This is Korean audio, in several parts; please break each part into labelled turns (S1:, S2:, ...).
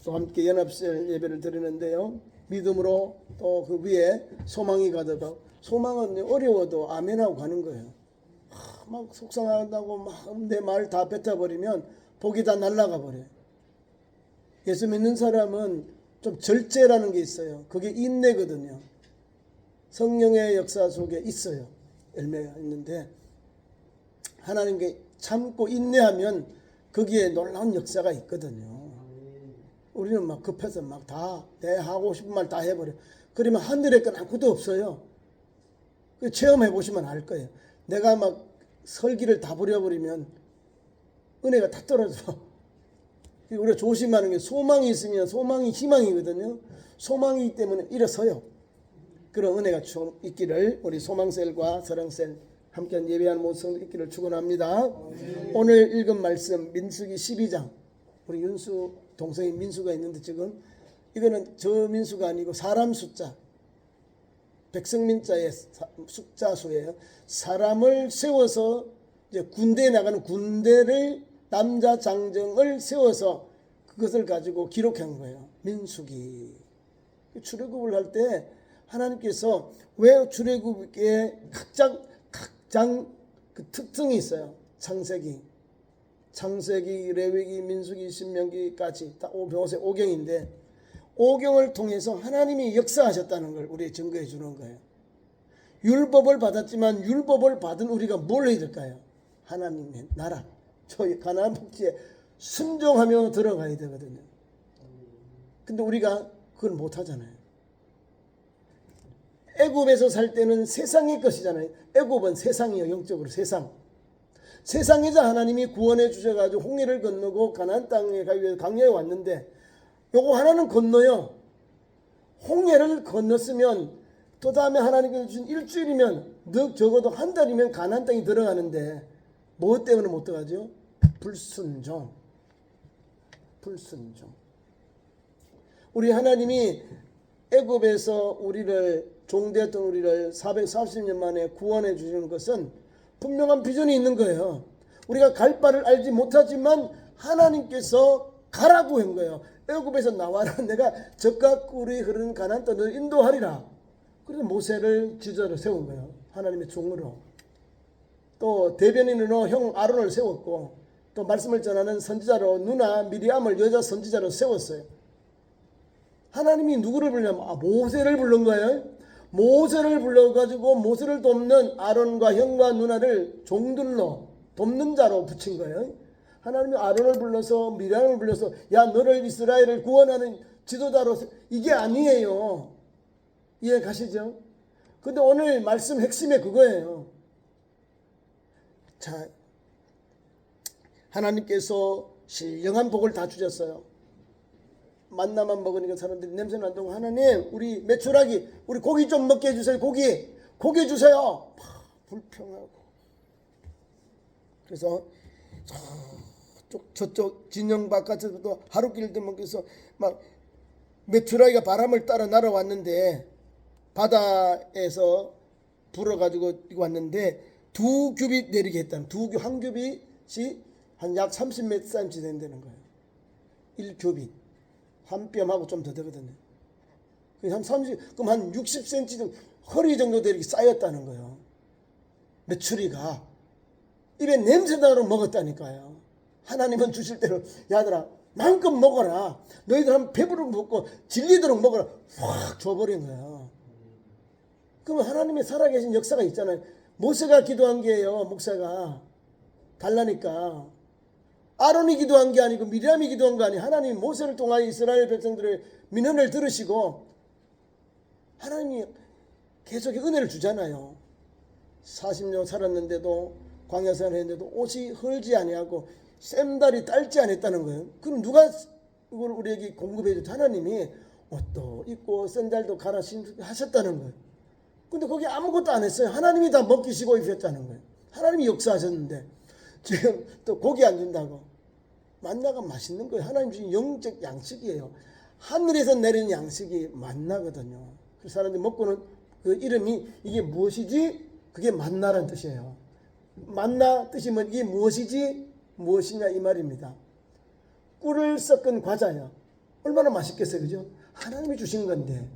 S1: 또 함께 연합설 예배를 드리는데요. 믿음으로 또 그 위에 소망이 가득하고, 소망은 어려워도 아멘하고 가는 거예요. 막 속상하다고 막 내 말 다 뱉어버리면 복이 다 날아가 버려요. 예수 믿는 사람은 좀 절제라는 게 있어요. 그게 인내거든요. 성령의 역사 속에 있어요. 열매가 있는데 하나님께 참고 인내하면 거기에 놀라운 역사가 있거든요. 우리는 막 급해서 막 다 내 하고 싶은 말 다 해버려. 그러면 하늘에 건 아무것도 없어요. 체험해 보시면 알 거예요. 내가 막 설기를 다 부려버리면 은혜가 다 떨어져. 우리가 조심하는 게 소망이 있으면 소망이 희망이거든요. 소망이기 때문에 일어서요. 그런 은혜가 있기를 우리 소망셀과 사랑셀 함께 예배하는 모습 있기를 축원합니다. 오늘 읽은 말씀 민수기 12장. 우리 윤수 동생인 민수가 있는데 지금 이거는 저 민수가 아니고 사람 숫자. 백성민자의 숫자 수예요. 사람을 세워서 이제 군대에 나가는 군대를 남자 장정을 세워서 그것을 가지고 기록한 거예요. 민수기. 출애굽을 할 때 하나님께서 왜 출애굽에 각장 그 특징이 있어요. 창세기, 레위기, 민수기, 신명기까지 다 모세 5경인데 5경을 통해서 하나님이 역사하셨다는 걸 우리에 증거해 주는 거예요. 율법을 받았지만 율법을 받은 우리가 뭘 해야 될까요? 하나님의 나라, 저희 가나안 복지에 순종하며 들어가야 되거든요. 근데 우리가 그걸 못 하잖아요. 애굽에서 살 때는 세상의 것이잖아요. 애굽은 세상이요. 영적으로 세상. 세상에서 하나님이 구원해 주셔가지고 홍해를 건너고 가나안 땅에 가기 위해서 광야에 왔는데 요거 하나는 건너요. 홍해를 건넜으면 또 다음에 하나님께서 주신 일주일이면 너 적어도 한 달이면 가나안 땅에 들어가는데 뭐 때문에 못 들어가죠? 불순종. 우리 하나님이 애굽에서 우리를 종되었던 우리를 440년 만에 구원해 주시는 것은 분명한 비전이 있는 거예요. 우리가 갈 바를 알지 못하지만 하나님께서 가라고 한 거예요. 애굽에서 나와라. 내가 적과 꿀이 흐르는 가나안 땅을 인도하리라. 그래서 모세를 지도자로 세운 거예요. 하나님의 종으로. 또 대변인으로 형 아론을 세웠고 또 말씀을 전하는 선지자로 누나 미리암을 여자 선지자로 세웠어요. 하나님이 누구를 부르냐면 모세를 부른 거예요. 모세를 불러가지고 모세를 돕는 아론과 형과 누나를 종들로 돕는 자로 붙인 거예요. 하나님이 아론을 불러서 미리암을 불러서 야 너를 이스라엘을 구원하는 지도자로 이게 아니에요. 이해 가시죠? 근데 오늘 말씀 핵심이 그거예요. 자, 하나님께서 신령한 복을 다 주셨어요. 만나만 먹으니까 사람들이 냄새 난다고 하나님 우리 메추라기 우리 고기 좀 먹게 해주세요. 고기 주세요. 불평하고 그래서 저쪽 진영 바깥에서도 하루길도 먹여서 막 메추라기가 바람을 따라 날아왔는데 바다에서 불어가지고 왔는데 2규빗 내리게 했다는 한 규빗이 한 약 30몇 cm 된다는 거예요. 1규빗 한 뼘하고 좀 더 되거든요. 한 30, 그럼 한 60cm 정도, 허리 정도 되게 쌓였다는 거예요. 메추리가 입에 냄새나도록 먹었다니까요. 하나님은 주실 대로 야들아 마음껏 먹어라. 너희들 한번 배부르 먹고 질리도록 먹어라. 확 줘버린 거예요. 그럼 하나님의 살아계신 역사가 있잖아요. 모세가 기도한 게예요. 목사가 달라니까. 아론이 기도한 게 아니고 미리암이 기도한 거 아니에요. 하나님이 모세를 통하여 이스라엘 백성들의 민원을 들으시고 하나님이 계속 은혜를 주잖아요. 40년 살았는데도 광야 생활했는데도 옷이 헐지 아니하고 샘달이 딸지 않았다는 거예요. 그럼 누가 이걸 우리에게 공급해 줬죠? 하나님이 옷도 입고 샌달도 갈아 신하셨다는 거예요. 근데 거기 아무것도 안 했어요. 하나님이 다 먹이시고 입혔다는 거예요. 하나님이 역사하셨는데 지금 또 고기 안 준다고. 만나가 맛있는 거예요. 하나님 주신 영적 양식이에요. 하늘에서 내리는 양식이 만나거든요. 그래서 사람들이 먹고는 그 이름이 이게 무엇이지? 그게 만나라는 뜻이에요. 만나 뜻이 뭐 이게 무엇이지? 무엇이냐 이 말입니다. 꿀을 섞은 과자예요. 얼마나 맛있겠어요, 그죠? 하나님이 주신 건데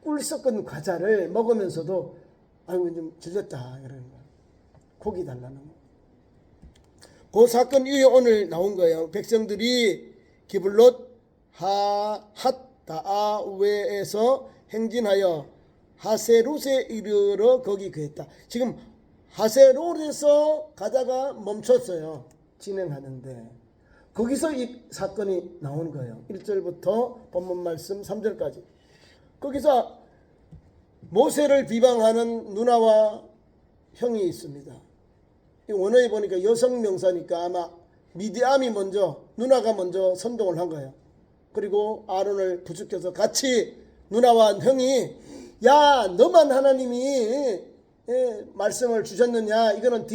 S1: 꿀 섞은 과자를 먹으면서도 아이고 좀 질렸다 이러는 거야. 고기 달라는 거. 그 사건 이후에 오늘 나온 거예요. 백성들이 기블롯 핫다아웨에서 행진하여 하세롯에 이르러 거기 거했다. 지금 하세롯에서 가다가 멈췄어요. 진행하는데 거기서 이 사건이 나온 거예요. 1절부터 본문 말씀 3절까지. 거기서 모세를 비방하는 누나와 형이 있습니다. 원어에 보니까 여성 명사니까 아마 미디암이 먼저, 누나가 먼저 선동을 한 거예요. 그리고 아론을 부축해서 같이 누나와 형이, 야 너만 하나님이 말씀을 주셨느냐, 이거는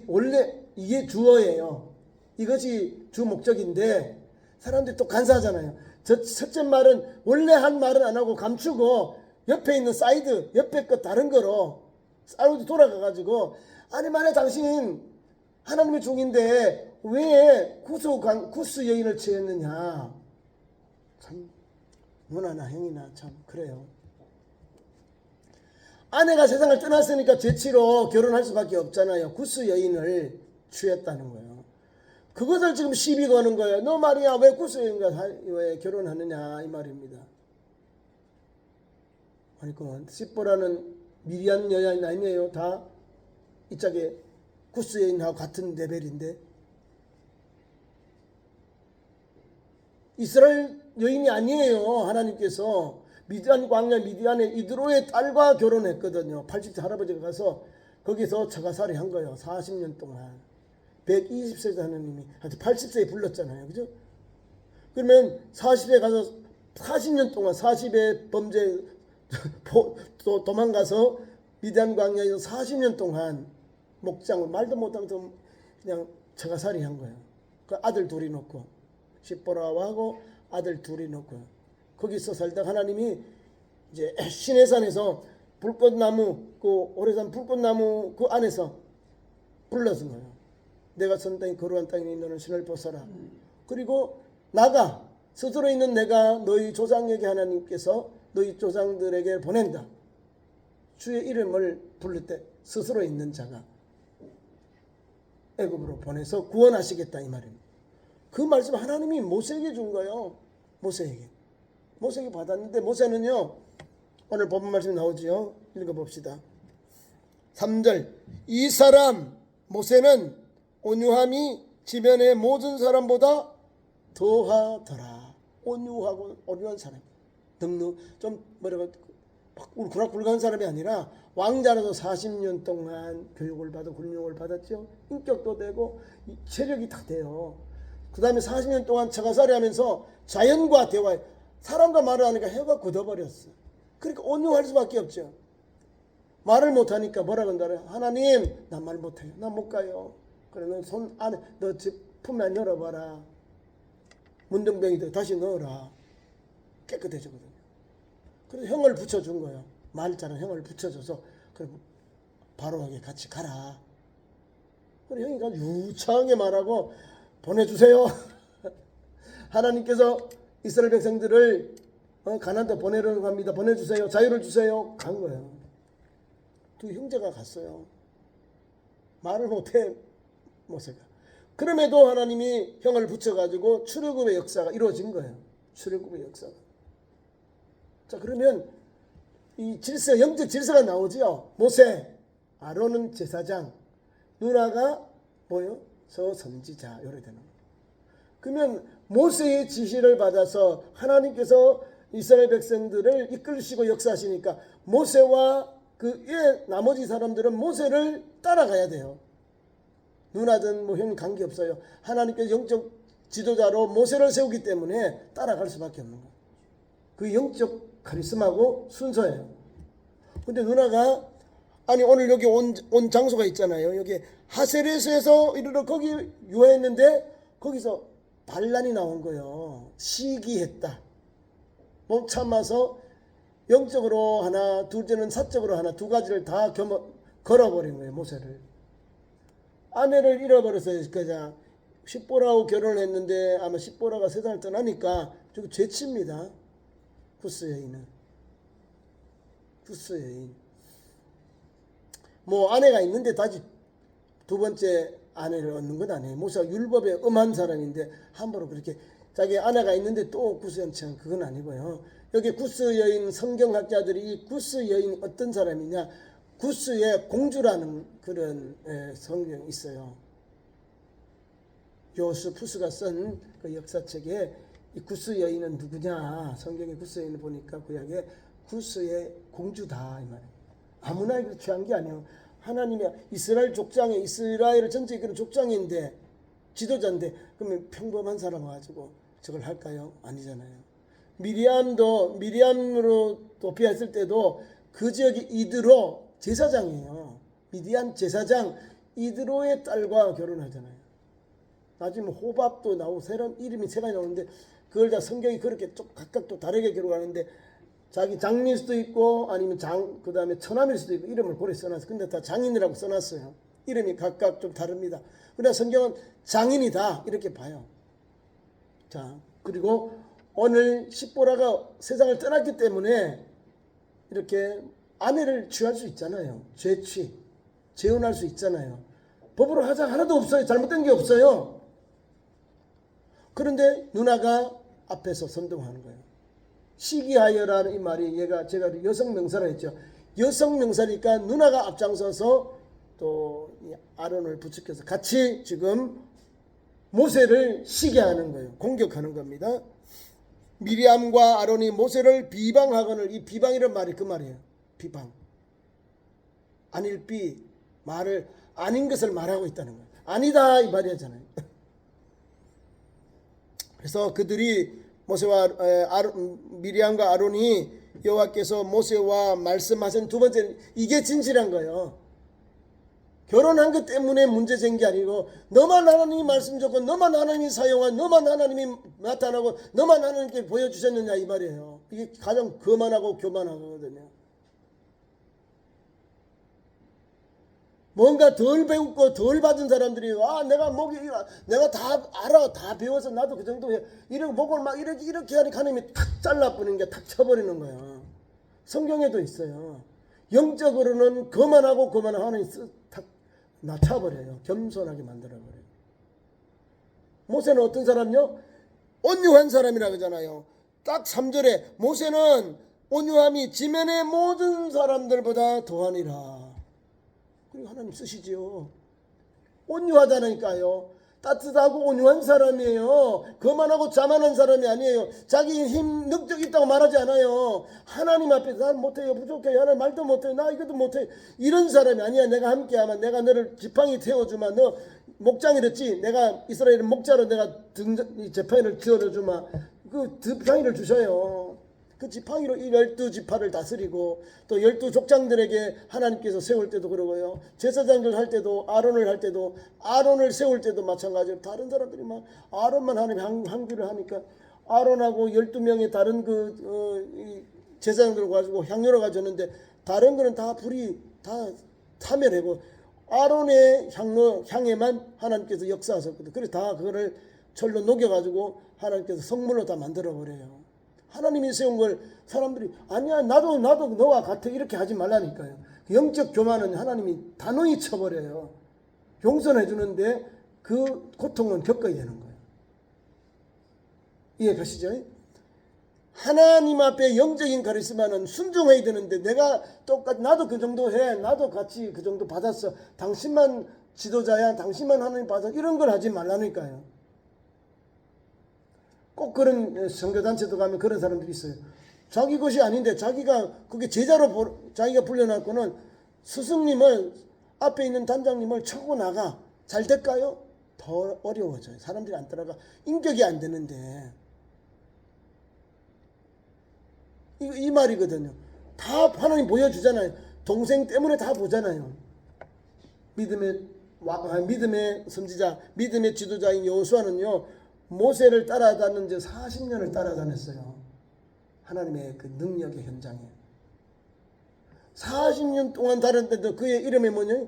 S1: 원래 이게 주어예요. 이것이 주 목적인데 사람들이 또 간사하잖아요. 첫째 말은 원래 한 말은 안 하고 감추고 옆에 있는 사이드, 옆에 것 다른 거로 사이드 돌아가가지고, 아니 만약 당신 하나님의 종인데 왜 구스 여인을 취했느냐. 참 누나나 형이나 참 그래요. 아내가 세상을 떠났으니까 죄치로 결혼할 수밖에 없잖아요. 구스 여인을 취했다는 거예요. 그것을 지금 시비 거는 거예요. 너 말이야 왜 구스 여인과 왜 결혼하느냐 이 말입니다. 아니 그만 십보라는 미리한 여인 아니에요. 다 이 짝에 구스 여인하고 같은 레벨인데, 이스라엘 여인이 아니에요. 하나님께서 미디안 광야 미디안의 이드로의 딸과 결혼했거든요. 80세 할아버지가 가서 거기서 처가살이 한 거예요. 40년 동안. 120세 하나님이 80세에 불렀잖아요. 그죠? 그러면 40에 가서 40년 동안 40의 범죄 도망가서 미디안 광야에서 40년 동안 목장을 말도 못하면서 그냥 처가살이 한 거예요. 그 아들 둘이 놓고, 십보라하고 아들 둘이 놓고 거기서 살다가 하나님이 이제 시내산에서 불꽃나무, 그 오래산 불꽃나무 그 안에서 불러준 거예요. 내가 선 땅이 거룩한 땅이니 너는 신을 벗어라. 그리고 나가 스스로 있는 내가 너희 조상에게 하나님께서 너희 조상들에게 보낸다. 주의 이름을 부를 때 스스로 있는 자가 애굽으로 보내서 구원하시겠다 이 말입니다. 그 말씀 하나님이 모세에게 준 거예요. 모세에게 받았는데, 모세는요 오늘 본문 말씀이 나오지요. 읽어봅시다. 3절. 이 사람 모세는 온유함이 지면의 모든 사람보다 더하더라. 온유한 사람, 좀 뭐라고 울그락불락한 사람이 아니라 왕자라도 40년 동안 교육을 받고 훈련을 받았죠. 인격도 되고 체력이 다 돼요. 그 다음에 40년 동안 처가살이 하면서 자연과 대화해. 사람과 말을 하니까 혀가 굳어버렸어. 그러니까 온유할 수밖에 없죠. 말을 못하니까 뭐라고 한다래? 하나님 나 말 못해요. 나 못 가요. 그래 너 손 안에 너 집 품에 안 열어봐라. 문둥병이들 다시 넣어라. 깨끗해지거든요. 그래서 형을 붙여준 거예요. 말 잘하는 형을 붙여줘서 그래 바로에게 같이 가라. 그래 형이 가서 유창하게 말하고 보내주세요. 하나님께서 이스라엘 백성들을 가나안에 보내려고 합니다. 보내주세요. 자유를 주세요. 간 거예요. 두 형제가 갔어요. 말을 못해 모세가. 그럼에도 하나님이 형을 붙여가지고 출애굽의 역사가 이루어진 거예요. 출애굽의 역사가. 자 그러면 이 질서, 영적 질서가 나오지요. 모세, 아론은 제사장, 누나가 뭐요? 선지자. 요래 되는 거예요. 그러면 모세의 지시를 받아서 하나님께서 이스라엘 백성들을 이끌으시고 역사하시니까 모세와 나머지 사람들은 모세를 따라가야 돼요. 누나든 뭐 형 관계없어요. 하나님께서 영적 지도자로 모세를 세우기 때문에 따라갈 수밖에 없는 거예요. 그 영적 카리스마고 순서예요. 근데 누나가 아니 오늘 여기 온 장소가 있잖아요. 여기 하세렛에서 이르러 거기 유화했는데 거기서 반란이 나온 거예요. 시기했다. 못 참아서 영적으로 하나, 둘째는 사적으로 하나, 두 가지를 다 걸어버린 거예요. 모세를. 아내를 잃어버려서 그냥 십보라하고 결혼했는데 아마 십보라가 세상을 떠나니까 저거 죄치입니다. 구스 여인은. 구스 여인. 뭐 아내가 있는데 다시 두 번째 아내를 얻는 건 아니에요. 모세가 율법에 엄한 사람인데 함부로 그렇게 자기 아내가 있는데 또 구스 여인 참 그건 아니고요. 여기 구스 여인 성경학자들이 이 구스 여인이 어떤 사람이냐, 구스의 공주라는 그런 성경이 있어요. 요스푸스가 쓴 그 역사책에 이 구스 여인은 누구냐, 성경의 구스 여인을 보니까 구약에 구스의 공주다 이 말이에요. 아무나 이렇게 취한 게 아니에요. 하나님이 이스라엘 족장에, 이스라엘 전체 그런 족장인데 지도자인데 그러면 평범한 사람 가지고 저걸 할까요? 아니잖아요. 미리암으로 도피했을 때도 그 지역이 이드로 제사장이에요. 미디안 제사장 이드로의 딸과 결혼하잖아요. 나중에 호밥도 나오고 새로운 이름이 세 가지 나오는데 그걸 다 성경이 그렇게 좀 각각 또 다르게 기록하는데 자기 장미일 수도 있고 아니면 그 다음에 처남일 수도 있고 이름을 고래 써놨어요. 근데 다 장인이라고 써놨어요. 이름이 각각 좀 다릅니다. 그러나 성경은 장인이다 이렇게 봐요. 자, 그리고 오늘 십보라가 세상을 떠났기 때문에 이렇게 아내를 취할 수 있잖아요. 죄취, 재혼할 수 있잖아요. 법으로 하자 하나도 없어요. 잘못된 게 없어요. 그런데 누나가 앞에서 선동하는 거예요. 시기하여라는 이 말이 제가 여성 명사라 했죠. 여성 명사니까 누나가 앞장서서 또 아론을 부추겨서 같이 지금 모세를 시기하는 거예요. 공격하는 겁니다. 미리암과 아론이 모세를 비방하거늘, 이 비방이란 말이 그 말이에요. 비방. 아닐비, 말을 아닌 것을 말하고 있다는 거예요. 아니다 이 말이잖아요. 그래서 그들이 미리암과 아론이 여호와께서 모세와 말씀하신 두 번째, 이게 진실한 거예요. 결혼한 것 때문에 문제 된 게 아니고 너만 하나님이 말씀 줬고 너만 하나님이 사용한, 너만 하나님이 나타나고 너만 하나님께 보여주셨느냐 이 말이에요. 이게 가장 거만하고 교만하거든요. 뭔가 덜 배웠고 덜 받은 사람들이 내가 다 알아, 다 배워서 나도 그 정도 해, 이런 목을 막 이렇게 하니까 하나님이 탁 잘라버리는 게 탁 쳐버리는 거예요. 성경에도 있어요. 영적으로는 거만하고 하나님이 탁 낮춰버려요. 겸손하게 만들어버려요. 모세는 어떤 사람요? 온유한 사람이라고 그러잖아요. 딱 3절에 모세는 온유함이 지면의 모든 사람들보다 더하니라. 그리고 하나님 쓰시지요. 온유하다니까요. 따뜻하고 온유한 사람이에요. 거만하고 자만한 사람이 아니에요. 자기 힘, 능력 있다고 말하지 않아요. 하나님 앞에 난 못해요, 부족해요, 하나님 말도 못해요, 나 이것도 못해요, 이런 사람이 아니야. 내가 함께하면, 내가 너를 지팡이 태워주마, 너 목장이랬지, 내가 이스라엘 목자로 내가 지팡이를 지어주마, 그 지팡이를 주셔요. 그 지팡이로 이 12지파를 다스리고 또 12족장들에게 하나님께서 세울 때도 그러고요. 제사장들 할 때도, 아론을 할 때도, 아론을 세울 때도 마찬가지로 다른 사람들이 막 아론만 하나님 향기를 하니까 아론하고 12명의 다른 제사장들 가지고 향료를 가졌는데 다른 거는 다 불이 다 타멸하고 아론의 향에만 하나님께서 역사하셨거든요. 그래서 다 그거를 철로 녹여가지고 하나님께서 성물로 다 만들어버려요. 하나님이 세운 걸 사람들이 아니야, 나도 너와 같아, 이렇게 하지 말라니까요. 영적 교만은 하나님이 단호히 쳐버려요. 용서해 주는데 그 고통은 겪어야 되는 거예요. 이해가시죠? 하나님 앞에 영적인 카리스마는 순종해야 되는데 내가 똑같이 나도 그 정도 해, 나도 같이 그 정도 받았어, 당신만 지도자야, 당신만 하나님 받아, 이런 걸 하지 말라니까요. 꼭 그런 선교단체도 가면 그런 사람들이 있어요. 자기 것이 아닌데 자기가 그게 제자로 자기가 불려놨고는 스승님을, 앞에 있는 단장님을 쳐고 나가. 잘 될까요? 더 어려워져요. 사람들이 안 따라가. 인격이 안 되는데. 이 말이거든요. 다 하나님 보여주잖아요. 동생 때문에 다 보잖아요. 믿음의 선지자, 믿음의 지도자인 여호수아는요, 모세를 따라다닌 지 40년을 따라다녔어요. 하나님의 그 능력의 현장에 40년 동안 다녔는데 그의 이름이 뭐냐?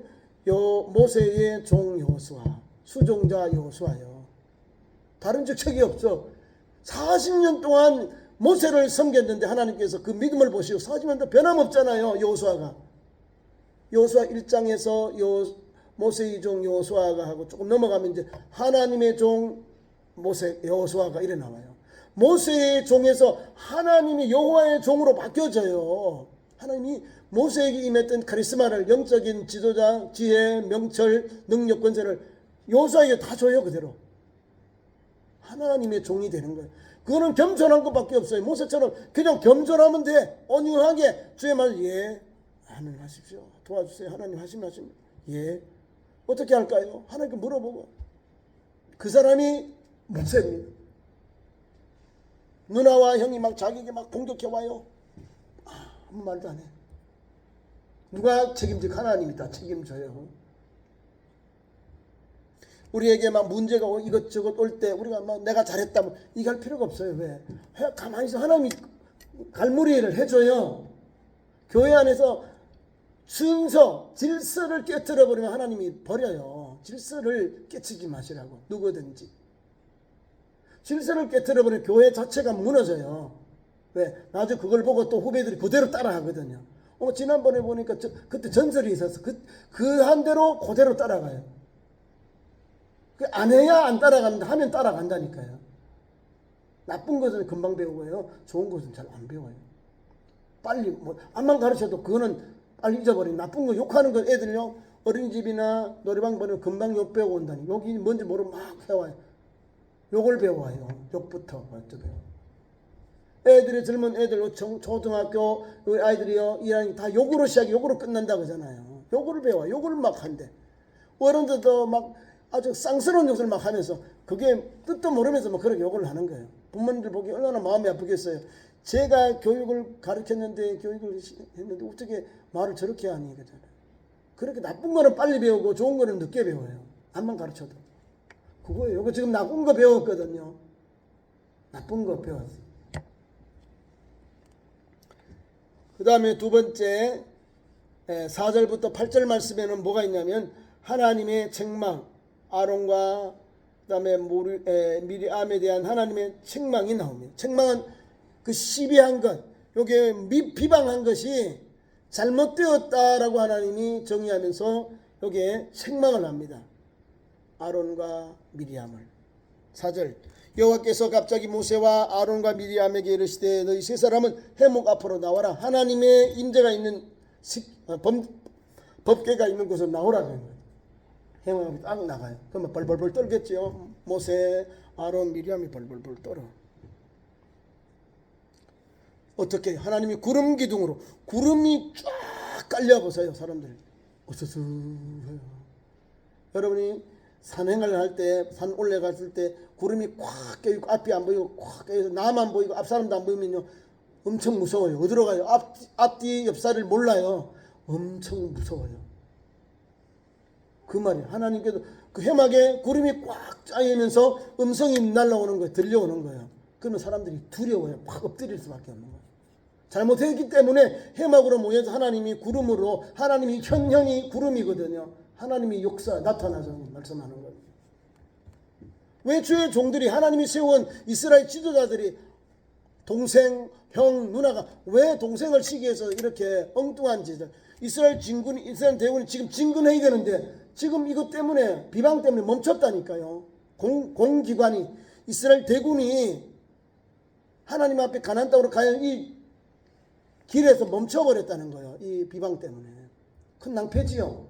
S1: 모세의 종 여호수아, 수종자 여호수아요. 다른 직책이 없어. 40년 동안 모세를 섬겼는데 하나님께서 그 믿음을 보시고 40년 동안 변함없잖아요. 여호수아가. 여호수아 1장에서 모세의 종 여호수아가 하고 조금 넘어가면 이제 하나님의 종 모세 여호수아가 이래 나와요. 모세의 종에서 하나님이 여호와의 종으로 바뀌어져요. 하나님이 모세에게 임했던 카리스마를, 영적인 지도자, 지혜, 명철, 능력, 권세를 여호수아에게 다 줘요. 그대로 하나님의 종이 되는 거예요. 그거는 겸손한 것밖에 없어요. 모세처럼 그냥 겸손하면 돼. 온유하게 주의 말, 예, 하나님 하십시오, 도와주세요, 하나님 하시면 예, 어떻게 할까요? 하나님께 물어보고. 그 사람이 모세입니다. 누나와 형이 막 자기에게 막 공격해 와요. 아무 말도 안 해. 누가 책임질? 하나님이 다 책임져요. 우리에게 막 문제가 이것저것 올 때 우리가 막 내가 잘했다면 이거 할 필요가 없어요. 왜? 가만히 있어. 하나님이 갈무리를 해줘요. 교회 안에서 순서, 질서를 깨뜨려 버리면 하나님이 버려요. 질서를 깨치지 마시라고. 누구든지 질서를 깨뜨려 버리면 교회 자체가 무너져요. 왜? 나중에 그걸 보고 또 후배들이 그대로 따라 하거든요. 지난번에 보니까 그때 전설이 있어서 그 한 대로 그대로 따라가요. 안 해야 안 따라간다, 하면 따라간다니까요. 나쁜 것은 금방 배우고요, 좋은 것은 잘 안 배워요. 빨리 암만 가르쳐도 그거는 빨리 잊어버리는. 나쁜 거 욕하는 건 애들요, 어린이집이나 노래방 보면 금방 욕 배우고 온다니. 욕이 뭔지 모르면 막 해와요. 욕을 배워요. 욕부터 먼저 배워. 애들이, 젊은 애들, 초등학교 아이들이요, 1학년 다 욕으로 시작해 욕으로 끝난다 그러잖아요. 욕을 배워. 욕을 막 한대. 어른들도 막 아주 쌍스러운 욕을 막 하면서 그게 뜻도 모르면서 막 그렇게 욕을 하는 거예요. 부모님들 보기 얼마나 마음이 아프겠어요. 제가 교육을 가르쳤는데, 교육을 했는데 어떻게 말을 저렇게 하니 그잖아요. 그렇게 나쁜 거는 빨리 배우고 좋은 거는 늦게 배워요. 암만 가르쳐도. 그거예요. 이거 지금 나쁜 거 배웠거든요. 나쁜 거 배웠어요. 그 다음에 두 번째 4절부터 8절 말씀에는 뭐가 있냐면 하나님의 책망, 아론과 그 다음에 미리암에 대한 하나님의 책망이 나옵니다. 책망은 그 시비한 것, 요게 비방한 것이 잘못되었다라고 하나님이 정의하면서 요게 책망을 합니다. 아론과 미리암을. 4절, 여호와께서 갑자기 모세와 아론과 미리암에게 이르시되 너희 세 사람은 해목 앞으로 나와라. 하나님의 임재가 있는 법궤가 있는 곳으로 나오라는 거예요. 해목이 딱 나가요. 그러면 벌벌벌 떨겠죠. 모세, 아론, 미리암이 벌벌벌 떨어. 어떻게? 하나님이 구름 기둥으로, 구름이 쫙 깔려보세요. 사람들 어서서해요. 여러분이 산행을 할 때, 산 올라갔을 때 구름이 꽉 껴있고 앞이 안 보이고 꽉 껴있고 나만 보이고 앞 사람도 안 보이면요 엄청 무서워요. 어디로 가요? 앞뒤 옆사를 몰라요. 엄청 무서워요. 그 말이에요. 하나님께서 그 해막에 구름이 꽉 짜이면서 음성이 날라오는 거예요. 들려오는 거예요. 그러면 사람들이 두려워요. 확 엎드릴 수밖에 없는 거예요. 잘못했기 때문에 해막으로 모여서 하나님이 구름으로, 하나님이 현현이 구름이거든요. 하나님이 역사 나타나서 말씀하는 거예요. 왜 주의 종들이, 하나님이 세운 이스라엘 지도자들이 동생, 형, 누나가 왜 동생을 시기해서 이렇게 엉뚱한 짓을, 이스라엘 대군이 지금 진군해야 되는데 지금 이것 때문에, 비방 때문에 멈췄다니까요. 공기관이, 이스라엘 대군이 하나님 앞에 가나안 땅으로 가야 이 길에서 멈춰버렸다는 거예요. 이 비방 때문에. 큰 낭패지요.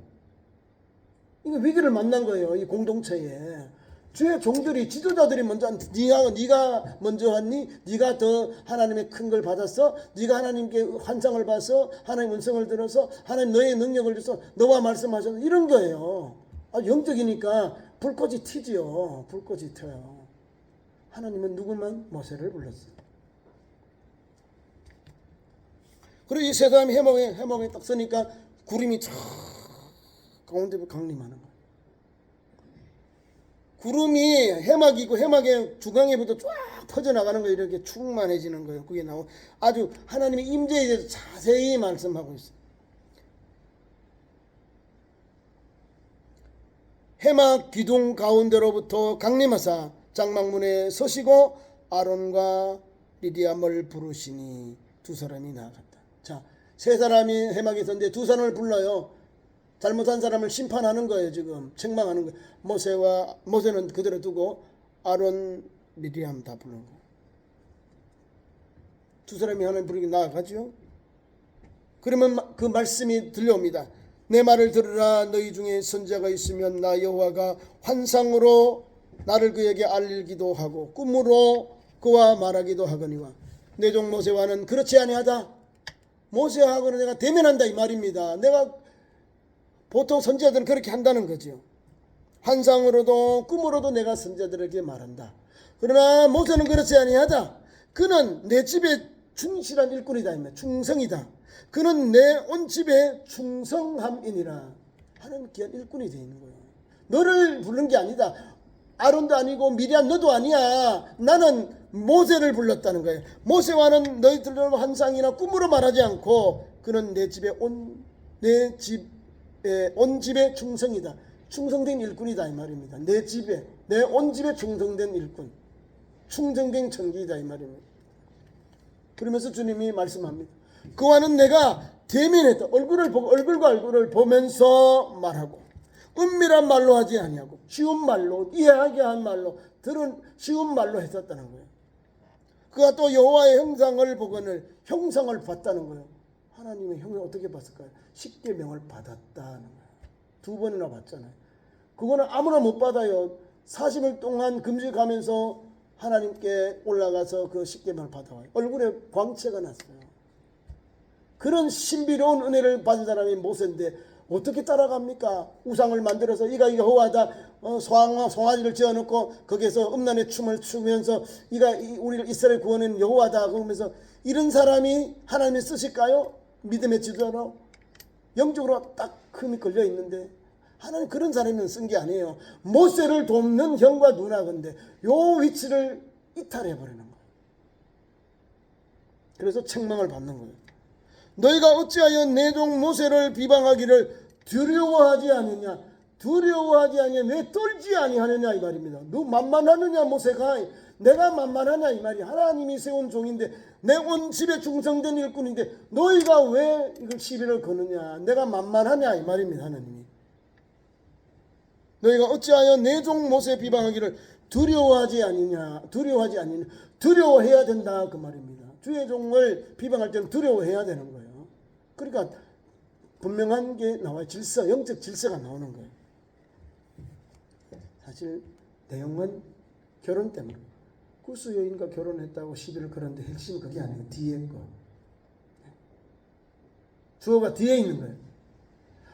S1: 이거 위기를 만난 거예요. 이 공동체에. 주의 종들이, 지도자들이 먼저, 네가 먼저 왔니? 네가 더 하나님의 큰 걸 받았어? 네가 하나님께 환상을 봐서, 하나님 음성을 들어서, 하나님 너의 능력을 줘서 너와 말씀하셔서, 이런 거예요. 영적이니까 불꽃이 튀지요. 불꽃이 튀어요. 하나님은 누구만? 모세를 불렀어요. 그리고 이 세 사람이 해먹에 딱 서니까 구름이 쫙 가운데 강림하는 거예요. 구름이 해막이고 해막의 중앙에부터 쫙 퍼져나가는 거예요. 이렇게 충만해지는 거예요. 그게 아주 하나님의 임재에 대해서 자세히 말씀하고 있어요. 해막 기둥 가운데로부터 강림하사 장막문에 서시고 아론과 미리암을 부르시니 두 사람이 나아갔다. 자, 세 사람이 회막에 있었는데 두 사람을 불러요. 잘못한 사람을 심판하는 거예요. 지금 책망하는 거예요. 모세는 그대로 두고 아론, 미리암 다 부르는 거예요. 두 사람이 하나님 부르기 나아가죠. 그러면 그 말씀이 들려옵니다. 내 말을 들으라. 너희 중에 선지자가 있으면 나 여호와가 환상으로 나를 그에게 알리기도 하고 꿈으로 그와 말하기도 하거니와 내 종 모세와는 그렇지 아니하다. 모세하고는 내가 대면한다 이 말입니다. 내가 보통 선지자들은 그렇게 한다는 거죠. 환상으로도 꿈으로도 내가 선지자들에게 말한다. 그러나 모세는 그렇지 아니하다. 그는 내 집에 충실한 일꾼이다. 충성이다. 그는 내 온 집에 충성함이니라. 하나님 귀한 일꾼이 되어 있는 거예요. 너를 부른 게 아니다. 아론도 아니고 미리암 너도 아니야. 나는 모세를 불렀다는 거예요. 모세와는 너희들은 환상이나 꿈으로 말하지 않고 그는 내 집에 온 집에 충성이다. 충성된 일꾼이다 이 말입니다. 내 집에 내 온 집에 충성된 일꾼, 충성된 청지이다 이 말입니다. 그러면서 주님이 말씀합니다. 그와는 내가 대면했다. 얼굴과 얼굴을 보면서 말하고 은밀한 말로 하지 아니하고 쉬운 말로 이해하게 한 말로 들은 쉬운 말로 했었다는 거예요. 그가 또 여호와의 형상을 봤다는 거예요. 하나님의 형을 어떻게 봤을까요? 십계명을 받았다는 거예요. 두 번이나 봤잖아요. 그거는 아무나 못 받아요. 40일 동안 금식하면서 하나님께 올라가서 그 십계명을 받아와요. 얼굴에 광채가 났어요. 그런 신비로운 은혜를 받은 사람이 모세인데 어떻게 따라갑니까? 우상을 만들어서 이가 여호와다, 송아지를 지어놓고 거기에서 음란의 춤을 추면서 이가 우리를 이스라엘 구원은 여호와다 그러면서 이런 사람이 하나님이 쓰실까요? 믿음의 지도자로 영적으로 딱 흠이 걸려 있는데 하나님 그런 사람은 쓴 게 아니에요. 모세를 돕는 형과 누나건데 요 위치를 이탈해 버리는 거예요. 그래서 책망을 받는 거예요. 너희가 어찌하여 내 종 모세를 비방하기를 두려워하지 않느냐? 두려워하지 아니하냐? 왜 떨지 아니하느냐 이 말입니다. 너 만만하느냐 모세가? 내가 만만하냐 이 말이. 하나님이 세운 종인데 내 온 집에 충성된 일꾼인데 너희가 왜 이걸 시비를 거느냐? 내가 만만하냐 이 말입니다. 하나님이. 너희가 어찌하여 내 종 모세 비방하기를 두려워하지 아니냐? 두려워해야 된다 그 말입니다. 주의 종을 비방할 때는 두려워해야 되는 거예요. 그러니까 분명한 게 나와요. 영적 질서가 나오는 거예요. 사실 내용은 결혼 때문에 구스 여인과 결혼했다고 시비를 걸었는데 핵심 그게 아니에요. 뒤에 거. 주어가 뒤에 있는 거예요.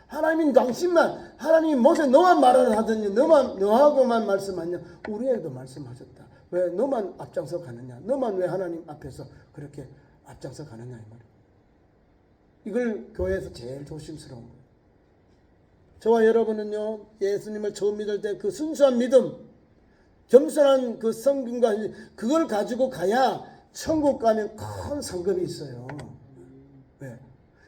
S1: 하나님이 당신만, 하나님이 모세 너만 말을 하더니 너하고만 말씀하냐? 우리에게도 말씀하셨다. 왜 너만 앞장서 가느냐? 너만 왜 하나님 앞에서 그렇게 앞장서 가느냐 이 말이에요. 이걸 교회에서 제일 조심스러운 거예요. 저와 여러분은요, 예수님을 처음 믿을 때 그 순수한 믿음, 겸손한 그 성경과 그걸 가지고 가야 천국 가면 큰 상급이 있어요. 왜?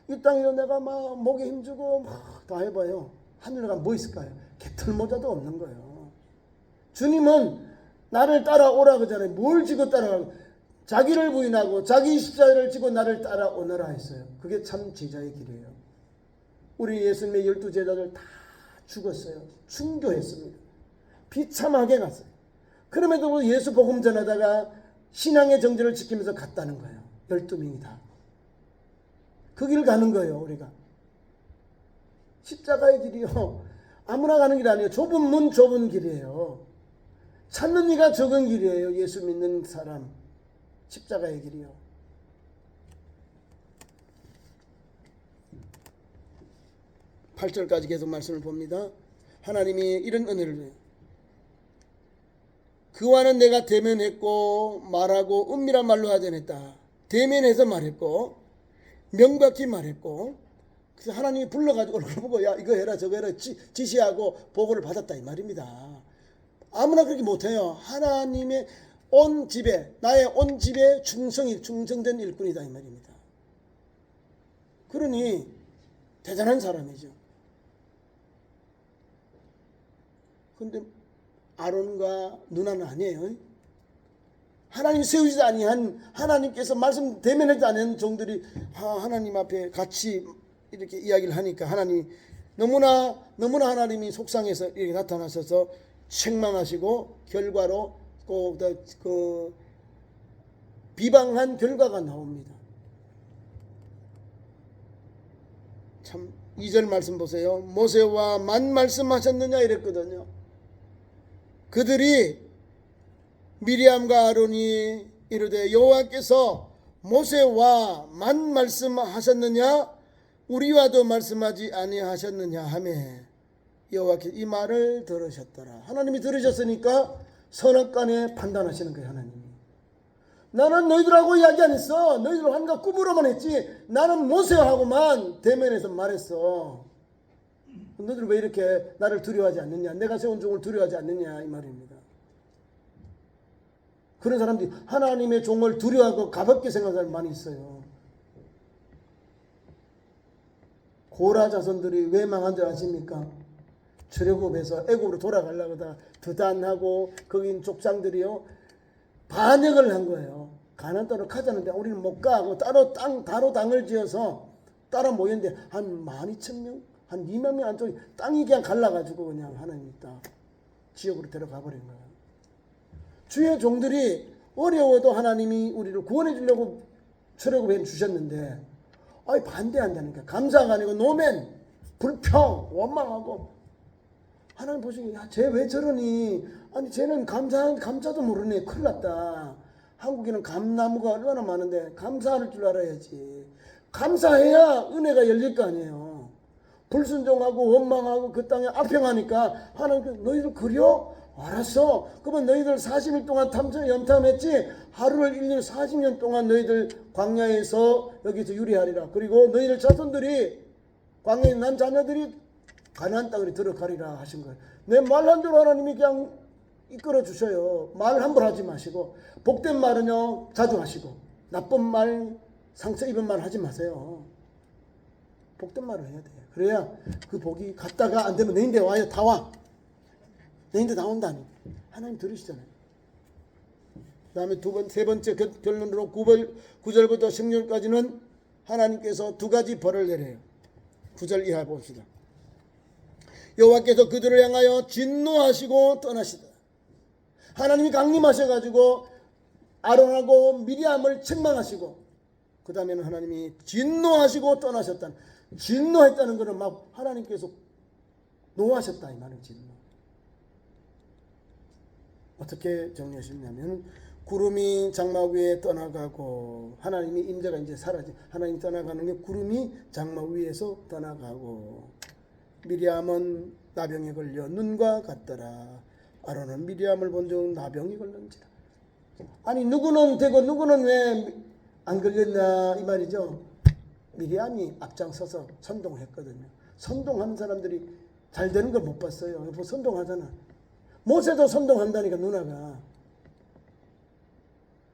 S1: 이 땅에서 내가 막 목에 힘주고 막 다 해봐요. 하늘에 가면 뭐 있을까요? 개털모자도 없는 거예요. 주님은 나를 따라오라 그러잖아요. 뭘 지고 따라가고? 자기를 부인하고 자기 십자가를 지고 나를 따라오너라 했어요. 그게 참 제자의 길이에요. 우리 예수님의 12 제자들 다 죽었어요. 순교했습니다. 비참하게 갔어요. 그럼에도 예수 복음 전하다가 신앙의 정절을 지키면서 갔다는 거예요. 12명이 다. 그 길을 가는 거예요. 우리가. 십자가의 길이요. 아무나 가는 길 아니에요. 좁은 문 좁은 길이에요. 찾는 이가 적은 길이에요. 예수 믿는 사람. 십자가의 길이요. 팔 절까지 계속 말씀을 봅니다. 하나님이 이런 은혜를 줘요. 그와는 내가 대면했고 말하고 은밀한 말로 하지 않았다. 대면해서 말했고 명백히 말했고 그래서 하나님이 불러가지고 얼굴 보고 야 이거 해라 저거 해라 지시하고 보고를 받았다 이 말입니다. 아무나 그렇게 못해요. 하나님의 온 집에 나의 온 집에 충성된 일꾼이다 이 말입니다. 그러니 대단한 사람이죠. 그런데 아론과 누나는 아니에요. 하나님 세우지 아니한 하나님께서 말씀 대면하지 않은 종들이 하나님 앞에 같이 이렇게 이야기를 하니까 하나님 너무나 하나님이 속상해서 이렇게 나타나셔서 책망하시고 결과로 그 비방한 결과가 나옵니다. 참 2절 말씀 보세요. 모세와 만 말씀하셨느냐 이랬거든요. 그들이 미리암과 아론이 이르되 여호와께서 모세와 만 말씀하셨느냐 우리와도 말씀하지 아니하셨느냐 하며 여호와께서 이 말을 들으셨더라. 하나님이 들으셨으니까 선악간에 판단하시는 거예요. 하나님이. 나는 너희들하고 이야기 안 했어. 너희들 한가 꿈으로만 했지. 나는 모세하고만 대면해서 말했어. 너희들 왜 이렇게 나를 두려워하지 않느냐. 내가 세운 종을 두려워하지 않느냐 이 말입니다. 그런 사람들이 하나님의 종을 두려워하고 가볍게 생각하는 사람이 많이 있어요. 고라 자손들이 왜 망한 줄 아십니까? 출애굽에서 애굽으로 돌아가려고 하다가 드단하고 거기 있는 족장들이요 반역을 한 거예요. 가나안 땅으로 가자는데 우리는 못 가고 따로 당을 지어서 따라 모였는데 한 12,000명 한 2만 명 안쪽에 땅이 그냥 갈라가지고 그냥 하나님이 딱 지역으로 데려가 버린 거예요. 주의 종들이 어려워도 하나님이 우리를 구원해 주려고 출애굽에 주셨는데 반대한다니까. 감사가 아니고 노멘, 불평, 원망하고 하나님 보시기에 쟤 왜 저러니? 아니 쟤는 감자도 모르네. 큰일 났다. 한국에는 감나무가 얼마나 많은데 감사할 줄 알아야지. 감사해야 은혜가 열릴 거 아니에요. 불순종하고 원망하고 그 땅에 악평하니까 하나님 너희들 그려? 알았어. 그러면 너희들 40일 동안 염탐했지? 하루를 1년 40년 동안 너희들 광야에서 여기서 유리하리라. 그리고 너희들 자손들이 광야에 난 자녀들이 가나안 땅으로 들어가리라 하신 거예요. 내 말 한 대로 하나님이 그냥 이끌어 주셔요. 말 함부로 하지 마시고 복된 말은요 자주 하시고 나쁜 말 상처 입은 말 하지 마세요. 복된 말을 해야 돼요. 그래야 그 복이 갔다가 안 되면 너희들 와요. 다 와. 너희들 나온다니. 하나님 들으시잖아요. 그 다음에 세 번째 결론으로 9절부터 16절까지는 하나님께서 두 가지 벌을 내려요. 9절 이하 봅시다. 여호와께서 그들을 향하여 진노하시고 떠나시다. 하나님이 강림하셔가지고 아론하고 미리암을 책망하시고 그 다음에는 하나님이 진노하시고 떠나셨다는, 진노했다는 것은 막 하나님께서 노하셨다 이 말은. 진노 어떻게 정리하셨냐면 구름이 장막 위에 떠나가고 하나님이 임재가 이제 사라지, 하나님 떠나가는 게 구름이 장막 위에서 떠나가고 미리암은 나병에 걸려 눈과 같더라. 아론은 미리암을 본 적 나병이 걸렸는지라. 아니 누구는 되고 누구는 왜 안 걸렸나 이 말이죠. 미리암이 앞장서서 선동했거든요. 선동하는 사람들이 잘 되는 걸 못 봤어요. 뭐 선동하잖아. 모세도 선동한다니까 누나가.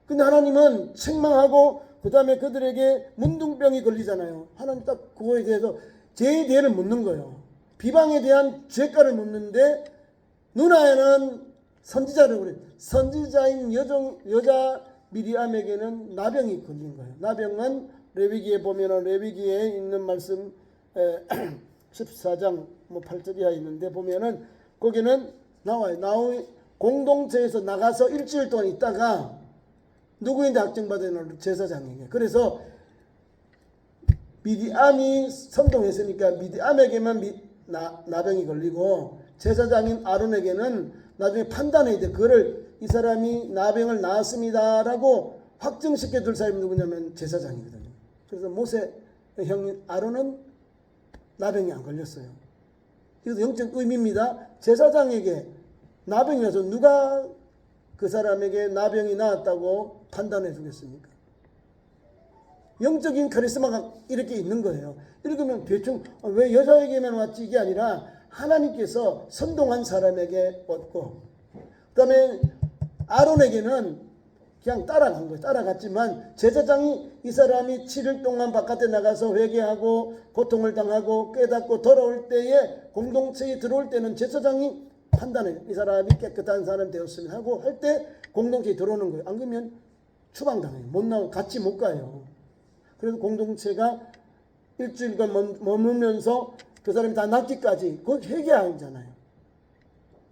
S1: 근데 하나님은 책망하고 그 다음에 그들에게 문둥병이 걸리잖아요. 하나님 딱 그거에 대해서 죄의 대를 묻는 거예요. 비방에 대한 죄가를 묻는데 누나에는 선지자를 그래. 선지자인 여자 미리암에게는 나병이 걸린 거예요. 나병은 레위기에 보면은 레위기에 있는 말씀 14장 8절 이하에 있는데 보면은 거기는 나와요. 공동체에서 나가서 일주일 동안 있다가 누구인지 확정받은 제사장에게. 그래서 미디암이 선동했으니까 미디암에게만 나병이 걸리고 제사장인 아론에게는 나중에 판단해야 돼. 그거를 이 사람이 나병을 낳았습니다라고 확정시켜 줄 사람이 누구냐면 제사장이거든요. 그래서 모세 형님 아론은 나병이 안 걸렸어요. 이것도 영적 의미입니다. 제사장에게 나병이 나서 누가 그 사람에게 나병이 나았다고 판단해 주겠습니까? 영적인 카리스마가 이렇게 있는 거예요. 이렇게면 대충 왜 여자에게만 왔지 이게 아니라 하나님께서 선동한 사람에게 왔고 그 다음에 아론에게는 그냥 따라간 거예요. 따라갔지만 제사장이 이 사람이 7일 동안 바깥에 나가서 회개하고 고통을 당하고 깨닫고 돌아올 때에 공동체에 들어올 때는 제사장이 판단해. 이 사람이 깨끗한 사람 되었으면 하고 할 때 공동체에 들어오는 거예요. 안 그러면 추방당해요. 못 나오고 같이 못 가요. 그래서 공동체가 일주일간 머물면서 그 사람이 다 낫기까지 그건 회개하잖아요.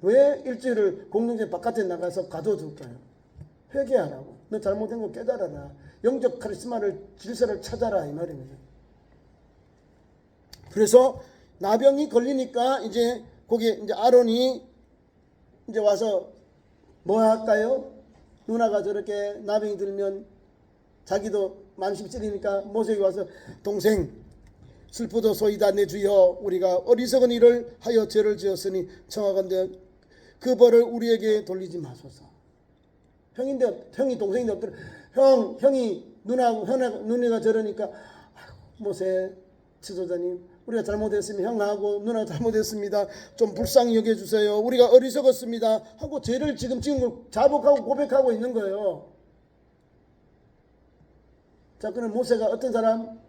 S1: 왜 일주일을 공동체 바깥에 나가서 가둬둘까요? 회개하라고. 너 잘못된 거 깨달아라. 영적 카리스마를 질서를 찾아라 이 말입니다. 그래서 나병이 걸리니까 이제 거기 이제 아론이 이제 와서 뭐 할까요? 누나가 저렇게 나병이 들면 자기도 만심이 찔리니까 모세에게 와서 동생 슬프도소이다 내 주여 우리가 어리석은 일을 하여 죄를 지었으니 청하건대 그 벌을 우리에게 돌리지 마소서. 형인데 형이 동생인데 어떤 형이 누나가 저러니까 모세 지도자님 우리가 잘못했으면 형하고 누나가 잘못했습니다. 좀 불쌍히 여겨주세요. 우리가 어리석었습니다. 하고 죄를 지금 자복하고 고백하고 있는 거예요. 자, 그럼 모세가 어떤 사람?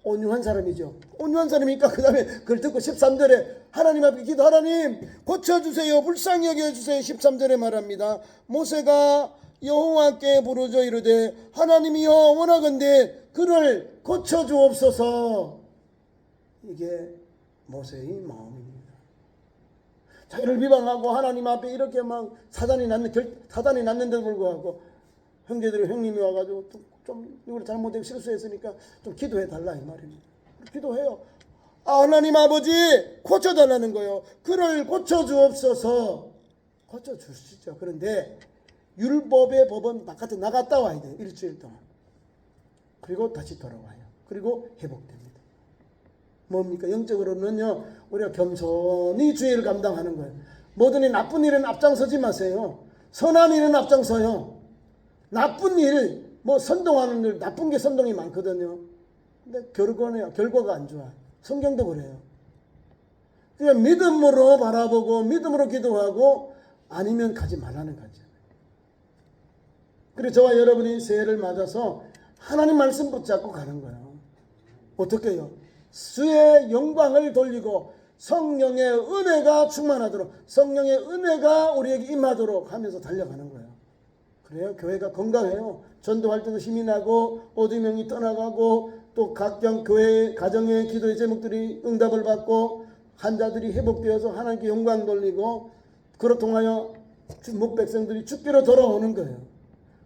S1: 온유한 사람이죠. 온유한 사람이니까 그 다음에 그걸 듣고 13절에 하나님 앞에 기도 하나님 고쳐주세요. 불쌍히 여겨주세요. 13절에 말합니다. 모세가 여호와께 부르짖어 이르되 하나님이여 원하건대 그를 고쳐주옵소서. 이게 모세의 마음입니다. 자기를 비방하고 하나님 앞에 이렇게 막 사단이 났는데도 불구하고 형님이 와가지고 좀 이걸 잘못되고 실수했으니까 좀 기도해 달라 이 말입니다. 기도해요. 하나님 아버지 고쳐달라는 거예요. 그를 고쳐주옵소서. 고쳐주시죠. 그런데 율법의 법은 바깥에 나갔다 와야 돼요. 일주일 동안. 그리고 다시 돌아와요. 그리고 회복됩니다. 뭡니까? 영적으로는요 우리가 겸손히 주의를 감당하는 거예요. 뭐든지 나쁜 일은 앞장서지 마세요. 선한 일은 앞장서요. 나쁜 일, 선동하는 일, 나쁜 게 선동이 많거든요. 근데 결과가 안 좋아요. 성경도 그래요. 그냥 믿음으로 바라보고 믿음으로 기도하고 아니면 가지 말라는 거죠. 그래서 저와 여러분이 새해를 맞아서 하나님 말씀 붙잡고 가는 거예요. 어떻게 해요? 주의 영광을 돌리고 성령의 은혜가 충만하도록 성령의 은혜가 우리에게 임하도록 하면서 달려가는 거예요. 그래요. 교회가 건강해요. 전도 활동도 힘이 나고 어두명이 떠나가고 또 각종 교회 가정의 기도의 제목들이 응답을 받고 환자들이 회복되어서 하나님께 영광 돌리고 그로 통하여 묵 백성들이 주께로 돌아오는 거예요.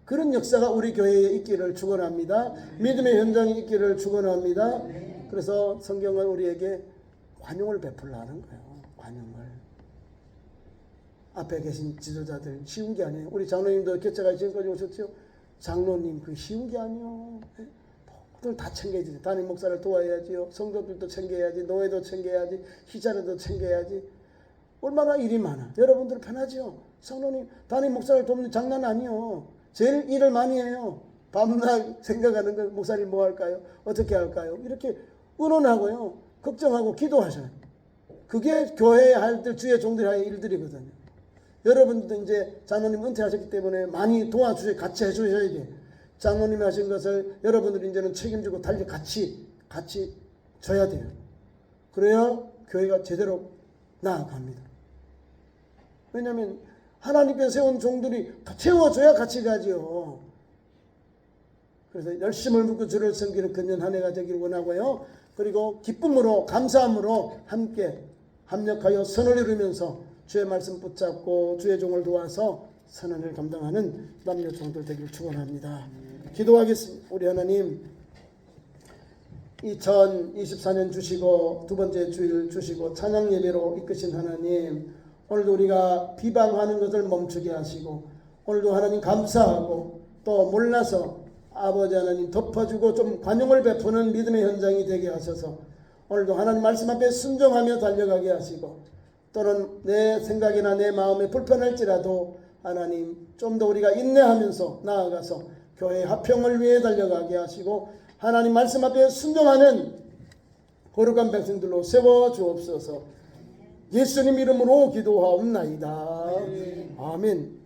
S1: 그런 역사가 우리 교회에 있기를 축원합니다. 믿음의 현장에 있기를 축원합니다. 그래서 성경은 우리에게 관용을 베풀라는 거예요. 관용을. 앞에 계신 지도자들 쉬운 게 아니에요. 우리 장로님도 교체가 지금까지 오셨죠. 장로님 그 쉬운 게 아니에요. 모두를 다 챙겨야지. 담임 목사를 도와야지요. 성도들도 챙겨야지. 노예도 챙겨야지. 희자라도 챙겨야지. 얼마나 일이 많아. 여러분들 편하죠. 장로님 담임 목사를 돕는 장난 아니요. 제일 일을 많이 해요. 밤낮 생각하는 거 목사님 뭐 할까요? 어떻게 할까요? 이렇게 의논하고요. 걱정하고 기도하셔요. 그게 교회에 할 때 주의 종들이 할 일들이거든요. 여러분들도 이제 장로님 은퇴하셨기 때문에 많이 도와주셔야 같이 해주셔야 돼요. 장로님이 하신 것을 여러분들이 이제는 책임지고 달리 같이 져야 돼요. 그래야 교회가 제대로 나아갑니다. 왜냐하면 하나님께서 세운 종들이 채워줘야 같이 가지요. 그래서 열심을 묻고 주를 섬기는 금년 한 해가 되기를 원하고요. 그리고 기쁨으로 감사함으로 함께 합력하여 선을 이루면서 주의 말씀 붙잡고 주의 종을 도와서 선언을 감당하는 남녀 종들 되기를 축원합니다. 기도하겠습니다. 우리 하나님 2024년 주시고 두 번째 주일 주시고 찬양 예배로 이끄신 하나님 오늘도 우리가 비방하는 것을 멈추게 하시고 오늘도 하나님 감사하고 또 몰라서 아버지 하나님 덮어주고 좀 관용을 베푸는 믿음의 현장이 되게 하셔서 오늘도 하나님 말씀 앞에 순종하며 달려가게 하시고 또는 내 생각이나 내 마음에 불편할지라도 하나님 좀 더 우리가 인내하면서 나아가서 교회의 화평을 위해 달려가게 하시고 하나님 말씀 앞에 순종하는 거룩한 백성들로 세워주옵소서. 예수님 이름으로 기도하옵나이다. 아멘.